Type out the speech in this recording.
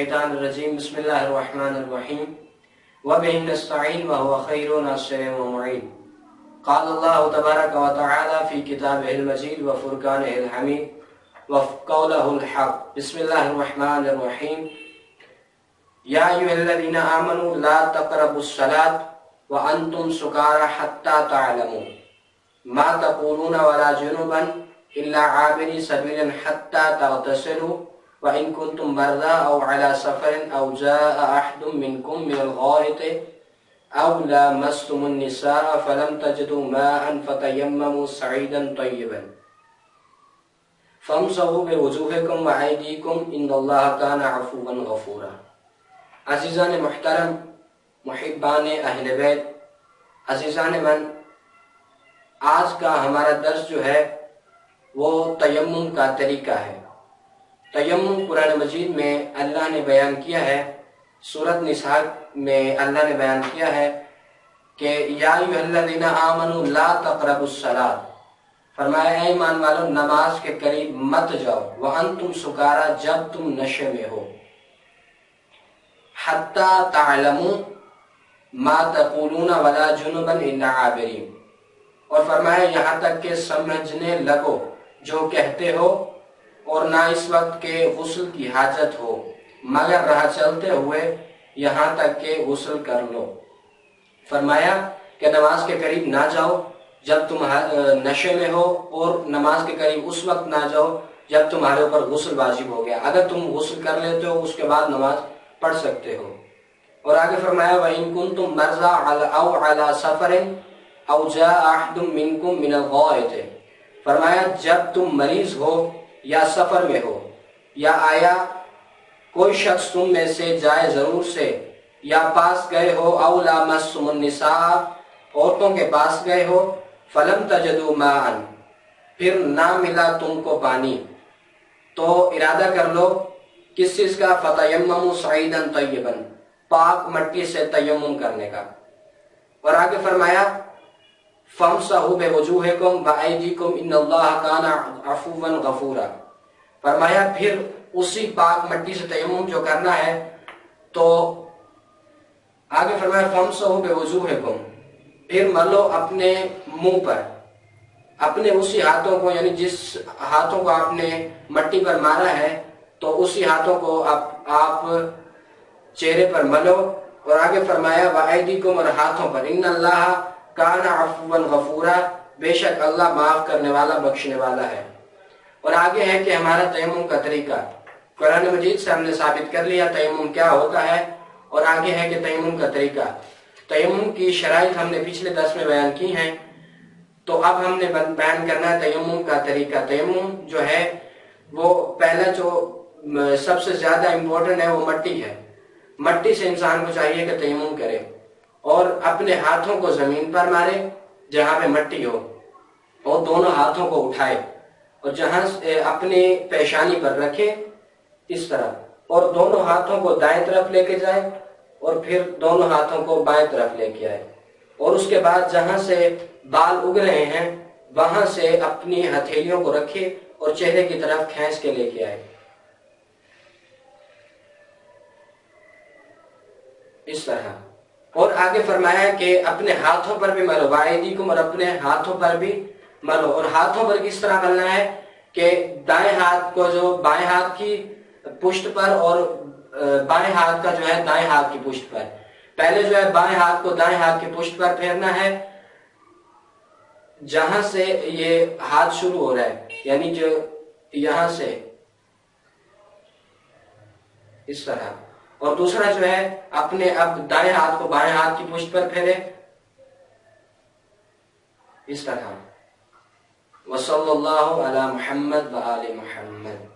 الشیطان الرجیم بسم اللہ الرحمن الرحیم وبہ نستعین وهو خیر ناصر ومعین قال اللہ تبارک وتعالی فی کتابہ المجید وفرقانہ الحمید وقولہ الحق بسم اللہ الرحمن الرحیم یا ایھا الذین آمنوا لا تقربوا الصلاة وانتم سکارى حتى تعلموا ما تقولون ولا جنبا الا عابري سبيل حتى تغتسلوا وإن كنتم مرضى أو على سفر أو جاء أحد منكم من الغائط أو لامستم النساء فلم تجدوا ماء فتيمموا صعيدا طيبا فامسحوا بوجوهكم وأيديكم إن الله كان عفوا غفورا۔ عزیزان محترم، محبان اہل بیت، عزیزان من، آج کا ہمارا درس جو ہے وہ تیمم کا طریقہ ہے۔ تیمم قرآن مجید میں اللہ نے بیان کیا ہے، سورۃ نساء میں اللہ نے بیان کیا ہے کہ یا ایھا الذین آمنوا لا تقربوا الصلاۃ، فرمایا اے ایمان والو نماز کے قریب مت جاؤ، وانتم سکارا، جب تم نشے میں ہو، حتی تعلموا ما تقولون ولا جنبا الا عابرین، اور فرمایا یہاں تک کہ سمجھنے لگو جو کہتے ہو اور نہ اس وقت کے غسل کی حاجت ہو مگر راہ چلتے ہوئے یہاں تک کہ غسل کر لو۔ فرمایا کہ نماز کے قریب نہ جاؤ جب تم نشے میں ہو، اور نماز کے قریب اس وقت نہ جاؤ جب تمہارے اوپر غسل واجب ہو گیا۔ اگر تم غسل کر لیتے ہو اس کے بعد نماز پڑھ سکتے ہو۔ اور آگے فرمایا وَإِن كُنتُم مَرْضَىٰ أَوْ عَلَىٰ سَفَرٍ أَوْ جَاءَ أَحَدٌ مِّنكُم مِّنَ الْغَائِطِ، فرمایا جب تم مریض ہو یا سفر میں ہو، یا آیا کوئی شخص تم میں سے جائے ضرور سے، یا پاس گئے ہو، او لامستم النساء، عورتوں کے پاس گئے ہو، فلم تجدوا ماء، پھر نہ ملا تم کو پانی، تو ارادہ کر لو کس چیز کا؟ فتیمموا صعیدا طیبا، پاک مٹی سے تیمم کرنے کا۔ اور آگے فرمایا فامسحوا بوجوہکم وایدیکم ان اللہ کان عفوا غفورا، فرمایا پھر اسی پاک مٹی سے تیمم جو کرنا ہے، تو آگے فرمایا فامسحوا بوجوہکم، پھر ملو اپنے منہ پر، اپنے اسی ہاتھوں کو، یعنی جس ہاتھوں کو آپ نے مٹی پر مارا ہے تو اسی ہاتھوں کو آپ چہرے پر ملو۔ اور آگے فرمایا وایدیکم، اور ہاتھوں پر، ان اللہ کان عفوا غفورا، بے شک اللہ معاف کرنے والا بخشنے والا ہے۔ اور آگے ہے کہ ہمارا تیمم کا طریقہ قرآن مجید سے ہم نے ثابت کر لیا تیمم کیا ہوتا ہے، اور آگے ہے کہ تیمم کا طریقہ، تیمم کی شرائط ہم نے پچھلے درس میں بیان کی ہیں، تو اب ہم نے بیان کرنا ہے تیمم کا طریقہ۔ تیمم جو ہے وہ پہلا جو سب سے زیادہ امپورٹنٹ ہے وہ مٹی ہے۔ مٹی سے انسان کو چاہیے کہ تیمم کرے، اور اپنے ہاتھوں کو زمین پر مارے جہاں پہ مٹی ہو، اور دونوں ہاتھوں کو اٹھائے اور جہاں اپنی پیشانی پر رکھے اس طرح، اور دونوں ہاتھوں کو دائیں طرف لے کے جائے، اور پھر دونوں ہاتھوں کو بائیں طرف لے کے آئے، اور اس کے بعد جہاں سے بال اگ رہے ہیں وہاں سے اپنی ہتھیلیوں کو رکھے اور چہرے کی طرف کھینچ کے لے کے آئے، اس طرح۔ اور آگے فرمایا کہ اپنے ہاتھوں پر بھی ملو، وایدیکم، اور اپنے ہاتھوں پر بھی ملو۔ اور ہاتھوں پر کس طرح ملنا ہے کہ دائیں ہاتھ کو جو بائیں ہاتھ کی پشت پر، اور بائیں ہاتھ کا جو ہے دائیں ہاتھ کی پشت پر، پہلے جو ہے بائیں ہاتھ کو دائیں ہاتھ کی پشت پر پھیرنا ہے جہاں سے یہ ہاتھ شروع ہو رہا ہے، یعنی جو یہاں سے اس طرح، اور دوسرا جو ہے اپنے اب دائیں ہاتھ کو بائیں ہاتھ کی پشت پر پھیرے اس طرح۔ وصلی اللہ علی محمد وآل محمد۔